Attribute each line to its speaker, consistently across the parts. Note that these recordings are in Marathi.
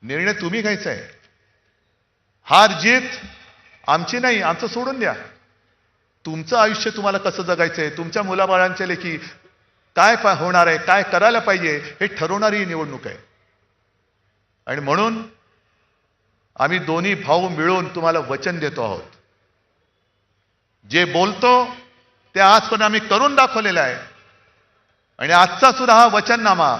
Speaker 1: निर्णय तुम्ही घ्यायचा आहे. हार जीत आमची नाही, आमचं सोडून द्या. तुमचं आयुष्य तुम्हाला कसं जगायचंय, तुमच्या मुलाबाळांच्या लेखी काय होणार आहे, काय करायला पाहिजे हे ठरवणारी ही निवडणूक आहे. आणि म्हणून आम्ही दोन्ही भाऊ मिळून तुम्हाला वचन देतो आहोत. जे बोलतो ते आजपर्यंत आम्ही करून दाखवलेलं आहे. आणि आजचा सुद्धा हा वचननामा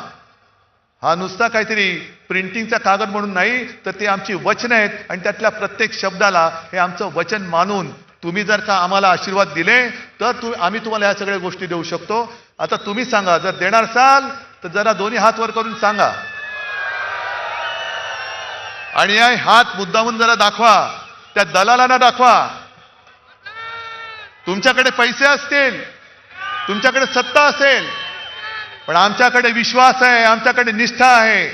Speaker 1: हा नुसता काहीतरी प्रिंटिंगचा कागद म्हणून नाही, तर ते आमची वचनं आहेत. आणि त्यातल्या प्रत्येक शब्दाला हे आमचं वचन मानून तुम्ही जर का आम्हाला आशीर्वाद दिले तर आम्ही तुम्हाला ह्या सगळ्या गोष्टी देऊ शकतो. आता तुम्ही सांगा, जर देणार असाल तर जरा दोन्ही हात वर करून सांगा. आणि हे हात मुद्दामून जरा दाखवा, त्या दलालांना दाखवा. तुमच्याकडे पैसे असतील, तुमच्याकडे सत्ता असेल, पण आमच्याकडे विश्वास आहे, आमच्याकडे निष्ठा आहे.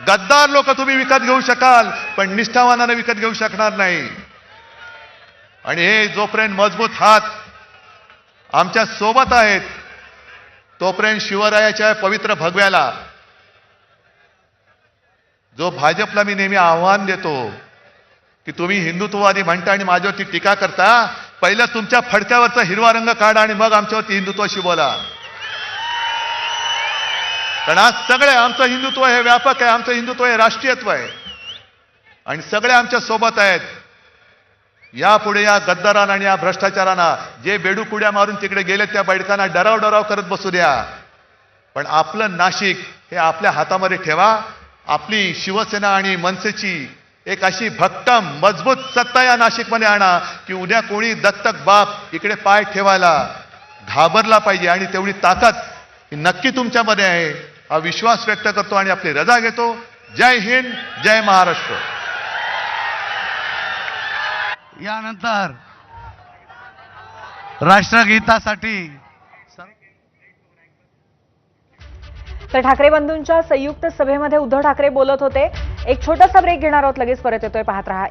Speaker 1: गद्दार लोक तुम्ही विकत घेऊ शकाल, पण निष्ठावानाने विकत घेऊ शकणार नाही. आणि हे जोपर्यंत मजबूत हात आमच्या सोबत आहेत तोपर्यंत शिवरायाच्या पवित्र भगव्याला, जो भाजपला मी नेहमी आव्हान देतो की तुम्ही हिंदुत्ववादी म्हणता आणि माझ्यावरती टीका करता, पहिलं तुमच्या फडक्यावरचा हिरवा रंग काढा आणि मग आमच्यावरती हिंदुत्वाशी बोला. कारण आज सगळे आमचं हिंदुत्व हे व्यापक आहे, आमचं हिंदुत्व हे राष्ट्रीयत्व आहे. आणि सगळे आमच्या सोबत आहेत. यापुढे या गद्दारांना आणि या भ्रष्टाचारांना, जे बेडूकुड्या मारून तिकडे गेले त्या बैठकांना डराव करत बसू द्या. पण आपलं नाशिक हे आपल्या हातामध्ये ठेवा. आपली शिवसेना आणि मनसेची एक अशी भक्कम मजबूत सत्ता या नाशिकमध्ये आणा की उद्या कोणी दत्तक बाप इकडे पाय ठेवायला घाबरला पाहिजे. आणि तेवढी ताकद नक्की तुमच्यामध्ये आहे, हा विश्वास व्यक्त करतो आणि आपली रजा घेतो. जय हिंद, जय महाराष्ट्र.
Speaker 2: यानंतर राष्ट्रगीतासाठी
Speaker 3: तर ठाकरे बंधूंच्या संयुक्त सभेमध्ये उद्धव ठाकरे बोलत होते. एक छोटासा ब्रेक घेणार आहोत, लगेच परत येतोय. पाहत रहा